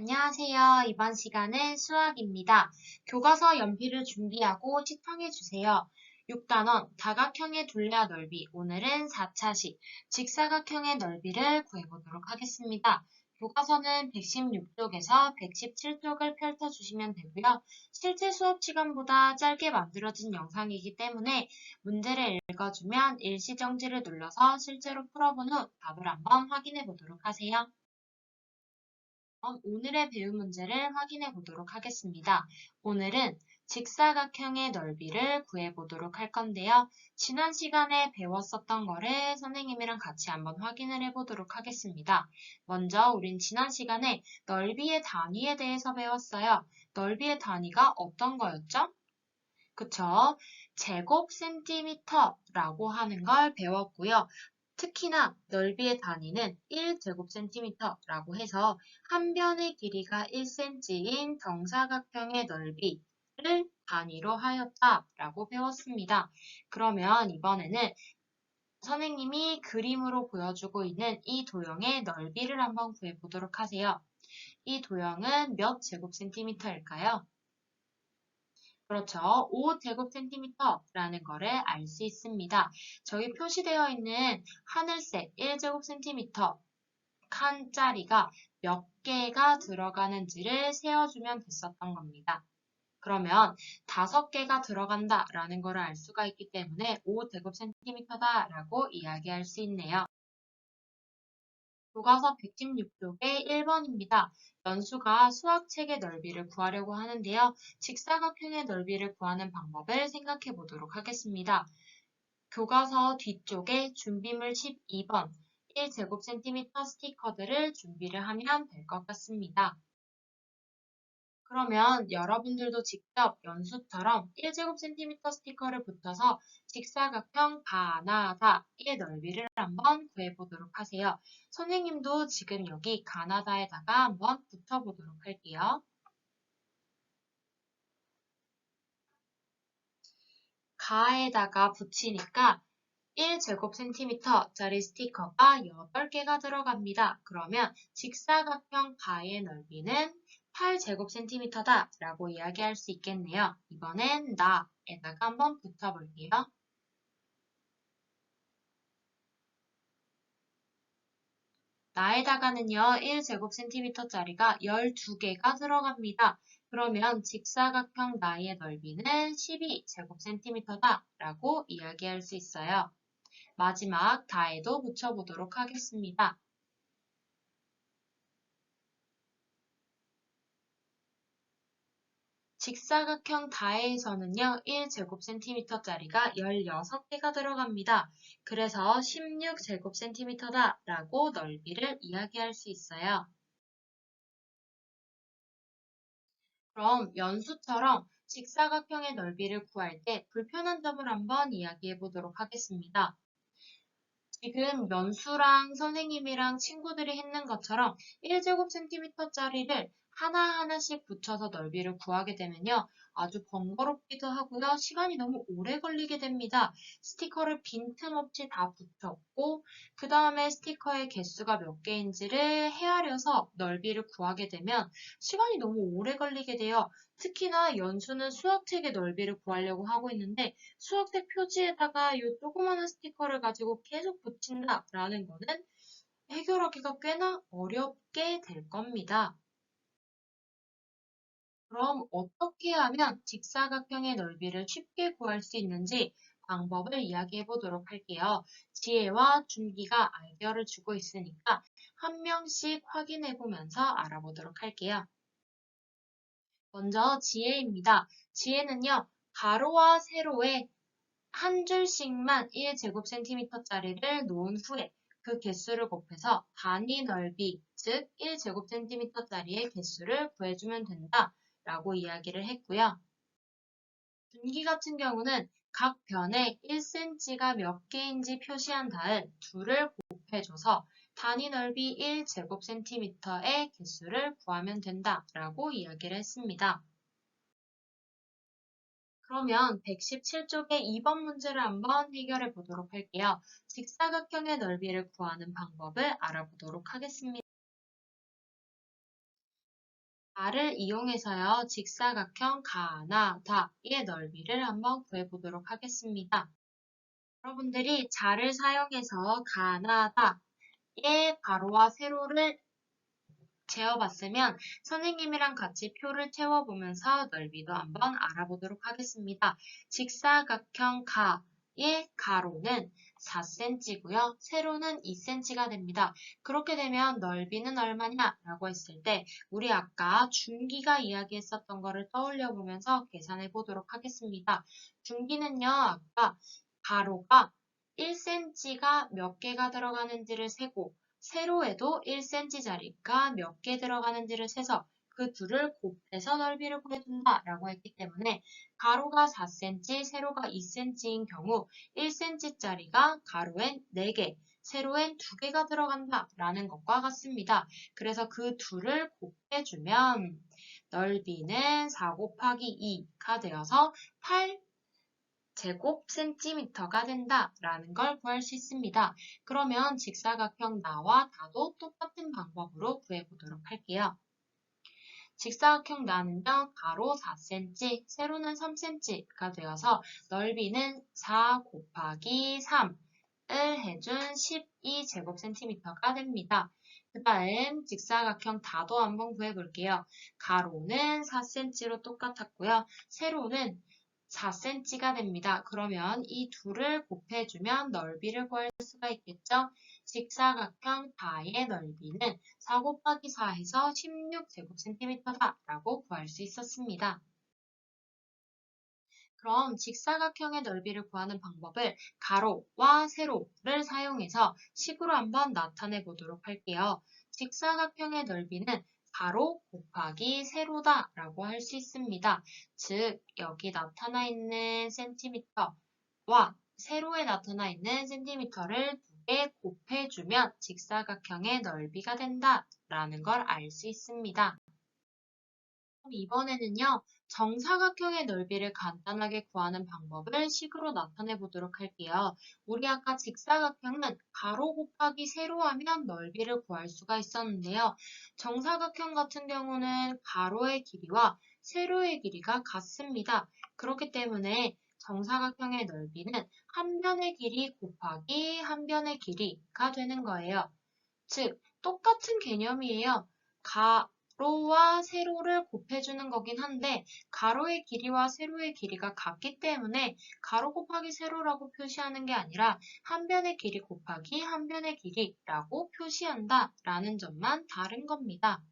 안녕하세요. 이번 시간은 수학입니다. 교과서 연필을 준비하고 측정해 주세요. 6단원 다각형의 둘레와 넓이. 오늘은 4차식 직사각형의 넓이를 구해보도록 하겠습니다. 교과서는 116쪽에서 117쪽을 펼쳐주시면 되고요. 실제 수업 시간보다 짧게 만들어진 영상이기 때문에 문제를 읽어주면 일시정지를 눌러서 실제로 풀어본 후 답을 한번 확인해 보도록 하세요. 오늘의 배운 문제를 확인해 보도록 하겠습니다. 오늘은 직사각형의 넓이를 구해 보도록 할 건데요. 지난 시간에 배웠었던 거를 선생님이랑 같이 한번 확인을 해 보도록 하겠습니다. 먼저 우린 지난 시간에 넓이의 단위에 대해서 배웠어요. 넓이의 단위가 어떤 거였죠? 그쵸? 제곱 센티미터라고 하는 걸 배웠고요. 특히나 넓이의 단위는 1제곱센티미터라고 해서 한 변의 길이가 1cm인 정사각형의 넓이를 단위로 하였다라고 배웠습니다. 그러면 이번에는 선생님이 그림으로 보여주고 있는 이 도형의 넓이를 한번 구해보도록 하세요. 이 도형은 몇 제곱센티미터일까요? 그렇죠. 5제곱센티미터라는 거를 알 수 있습니다. 저기 표시되어 있는 하늘색 1제곱센티미터 칸짜리가 몇 개가 들어가는지를 세어주면 됐었던 겁니다. 그러면 5개가 들어간다라는 거를 알 수가 있기 때문에 5제곱센티미터다라고 이야기할 수 있네요. 교과서 116쪽의 1번입니다. 연수가 수학책의 넓이를 구하려고 하는데요. 직사각형의 넓이를 구하는 방법을 생각해 보도록 하겠습니다. 교과서 뒤쪽에 준비물 12번 1제곱센티미터 스티커들을 준비를 하면 될 것 같습니다. 그러면 여러분들도 직접 연수처럼 1제곱센티미터 스티커를 붙여서 직사각형 가나다의 넓이를 한번 구해보도록 하세요. 선생님도 지금 여기 가나다에다가 한번 붙여보도록 할게요. 가에다가 붙이니까 1제곱센티미터짜리 스티커가 8개가 들어갑니다. 그러면 직사각형 가의 넓이는 8제곱센티미터다 라고 이야기할 수 있겠네요. 이번엔 나에다가 한번 붙여볼게요. 나에다가는요 1제곱센티미터짜리가 12개가 들어갑니다. 그러면 직사각형 나의 넓이는 12제곱센티미터다 라고 이야기할 수 있어요. 마지막 다에도 붙여보도록 하겠습니다. 직사각형 다에서는요, 1제곱센티미터짜리가 16개가 들어갑니다. 그래서 16제곱센티미터다 라고 넓이를 이야기할 수 있어요. 그럼 연수처럼 직사각형의 넓이를 구할 때 불편한 점을 한번 이야기해 보도록 하겠습니다. 지금 연수랑 선생님이랑 친구들이 했는 것처럼 1제곱센티미터짜리를 하나하나씩 붙여서 넓이를 구하게 되면요. 아주 번거롭기도 하고요. 시간이 너무 오래 걸리게 됩니다. 스티커를 빈틈없이 다 붙였고 그 다음에 스티커의 개수가 몇 개인지를 헤아려서 넓이를 구하게 되면 시간이 너무 오래 걸리게 돼요. 특히나 연수는 수학책의 넓이를 구하려고 하고 있는데 수학책 표지에다가 이 조그마한 스티커를 가지고 계속 붙인다라는 거는 해결하기가 꽤나 어렵게 될 겁니다. 그럼 어떻게 하면 직사각형의 넓이를 쉽게 구할 수 있는지 방법을 이야기해 보도록 할게요. 지혜와 준기가 아이디어를 주고 있으니까 한 명씩 확인해 보면서 알아보도록 할게요. 먼저 지혜입니다. 지혜는요, 가로와 세로에 한 줄씩만 1제곱센티미터짜리를 놓은 후에 그 개수를 곱해서 단위 넓이, 즉 1제곱센티미터짜리의 개수를 구해주면 된다 라고 이야기를 했고요. 분기 같은 경우는 각 변에 1cm가 몇 개인지 표시한 다음 둘을 곱해줘서 단위 넓이 1제곱센티미터의 개수를 구하면 된다 라고 이야기를 했습니다. 그러면 117쪽의 2번 문제를 한번 해결해 보도록 할게요. 직사각형의 넓이를 구하는 방법을 알아보도록 하겠습니다. 가를 이용해서요, 직사각형 가나다의 넓이를 한번 구해보도록 하겠습니다. 여러분들이 자를 사용해서 가나다의 가로와 세로를 재어봤으면 선생님이랑 같이 표를 채워보면서 넓이도 한번 알아보도록 하겠습니다. 직사각형 가의 가로는 4cm고요. 세로는 2cm가 됩니다. 그렇게 되면 넓이는 얼마냐라고 했을 때 우리 아까 중기가 이야기했었던 거를 떠올려 보면서 계산해 보도록 하겠습니다. 중기는요, 아까 가로가 1cm가 몇 개가 들어가는지를 세고 세로에도 1cm짜리가 몇 개 들어가는지를 세서 그 둘을 곱해서 넓이를 구해준다 라고 했기 때문에 가로가 4cm, 세로가 2cm인 경우 1cm짜리가 가로엔 4개, 세로엔 2개가 들어간다 라는 것과 같습니다. 그래서 그 둘을 곱해주면 넓이는 4 곱하기 2가 되어서 8 제곱 센티미터가 된다라는 걸 구할 수 있습니다. 그러면 직사각형 나와 다도 똑같은 방법으로 구해보도록 할게요. 직사각형 나는요, 가로 4cm, 세로는 3cm가 되어서 넓이는 4 곱하기 3을 해준 12제곱센티미터가 됩니다. 그 다음 직사각형 다도 한번 구해볼게요. 가로는 4cm로 똑같았고요. 세로는 4cm가 됩니다. 그러면 이 둘을 곱해주면 넓이를 구할 수가 있겠죠? 직사각형 다의 넓이는 4 곱하기 4해서 16제곱센티미터다 라고 구할 수 있었습니다. 그럼 직사각형의 넓이를 구하는 방법을 가로와 세로를 사용해서 식으로 한번 나타내 보도록 할게요. 직사각형의 넓이는 가로 곱하기 세로다 라고 할 수 있습니다. 즉 여기 나타나 있는 센티미터와 세로에 나타나 있는 센티미터를 두 개 곱해주면 직사각형의 넓이가 된다 라는 걸 알 수 있습니다. 이번에는요, 정사각형의 넓이를 간단하게 구하는 방법을 식으로 나타내 보도록 할게요. 우리 아까 직사각형은 가로 곱하기 세로 하면 넓이를 구할 수가 있었는데요. 정사각형 같은 경우는 가로의 길이와 세로의 길이가 같습니다. 그렇기 때문에 정사각형의 넓이는 한 변의 길이 곱하기 한 변의 길이가 되는 거예요. 즉, 똑같은 개념이에요. 가로와 세로를 곱해주는 거긴 한데 가로의 길이와 세로의 길이가 같기 때문에 가로 곱하기 세로라고 표시하는 게 아니라 한 변의 길이 곱하기 한 변의 길이라고 표시한다 라는 점만 다른 겁니다.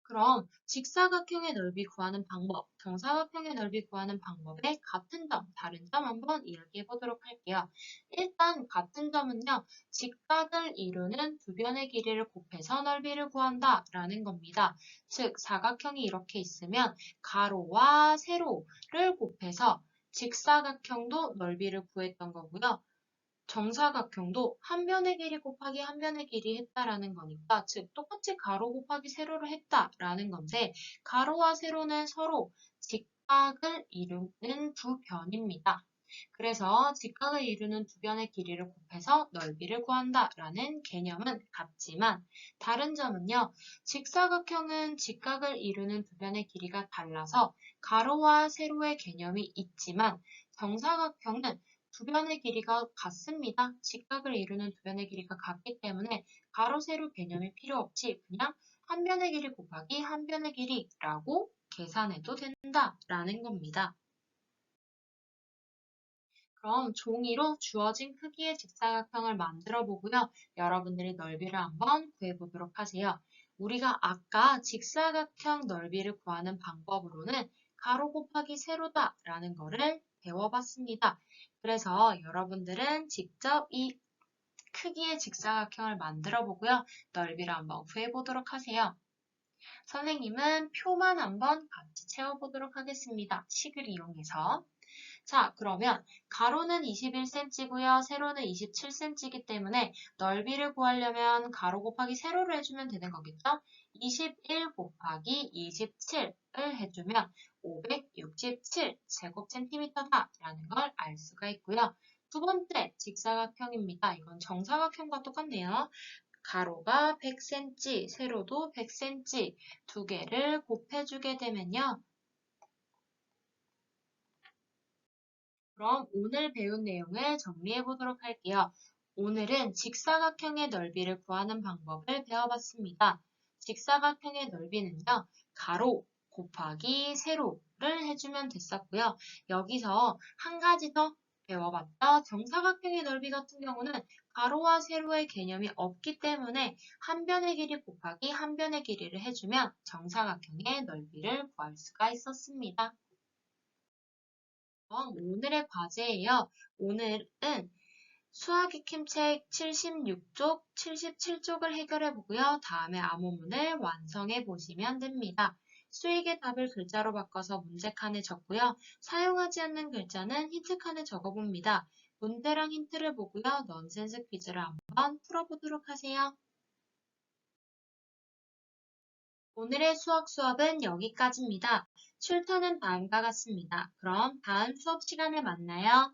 그럼 직사각형의 넓이 구하는 방법, 정사각형의 넓이 구하는 방법의 같은 점, 다른 점 한번 이야기해 보도록 할게요. 일단 같은 점은요, 직각을 이루는 두 변의 길이를 곱해서 넓이를 구한다 라는 겁니다. 즉, 사각형이 이렇게 있으면 가로와 세로를 곱해서 직사각형도 넓이를 구했던 거고요. 정사각형도 한 변의 길이 곱하기 한 변의 길이 했다라는 거니까 즉 똑같이 가로 곱하기 세로를 했다라는 건데 가로와 세로는 서로 직각을 이루는 두 변입니다. 그래서 직각을 이루는 두 변의 길이를 곱해서 넓이를 구한다라는 개념은 같지만 다른 점은요. 직사각형은 직각을 이루는 두 변의 길이가 달라서 가로와 세로의 개념이 있지만 정사각형은 두 변의 길이가 같습니다. 직각을 이루는 두 변의 길이가 같기 때문에 가로, 세로 개념이 필요 없이 그냥 한 변의 길이 곱하기 한 변의 길이라고 계산해도 된다라는 겁니다. 그럼 종이로 주어진 크기의 직사각형을 만들어 보고요. 여러분들이 넓이를 한번 구해보도록 하세요. 우리가 아까 직사각형 넓이를 구하는 방법으로는 가로 곱하기 세로다 라는 거를 배워봤습니다. 그래서 여러분들은 직접 이 크기의 직사각형을 만들어 보고요. 넓이를 한번 구해보도록 하세요. 선생님은 표만 한번 같이 채워보도록 하겠습니다. 식을 이용해서. 자, 그러면 가로는 21cm고요. 세로는 27cm이기 때문에 넓이를 구하려면 가로 곱하기 세로를 해주면 되는 거겠죠? 21 곱하기 27을 해주면 567제곱센티미터다 라는 걸 알 수가 있고요. 두 번째 직사각형입니다. 이건 정사각형과 똑같네요. 가로가 100cm, 세로도 100cm 두 개를 곱해주게 되면요. 그럼 오늘 배운 내용을 정리해 보도록 할게요. 오늘은 직사각형의 넓이를 구하는 방법을 배워봤습니다. 직사각형의 넓이는요, 가로 곱하기 세로를 해주면 됐었고요. 여기서 한 가지 더 배워봤죠. 정사각형의 넓이 같은 경우는 가로와 세로의 개념이 없기 때문에 한 변의 길이 곱하기 한 변의 길이를 해주면 정사각형의 넓이를 구할 수가 있었습니다. 오늘의 과제예요. 오늘은 수학익힘책 76쪽, 77쪽을 해결해 보고요. 다음에 암호문을 완성해 보시면 됩니다. 수익의 답을 글자로 바꿔서 문제칸에 적고요. 사용하지 않는 글자는 힌트칸에 적어봅니다. 문제랑 힌트를 보고요. 넌센스 퀴즈를 한번 풀어보도록 하세요. 오늘의 수업은 여기까지입니다. 출처는 다음과 같습니다. 그럼 다음 수업 시간에 만나요.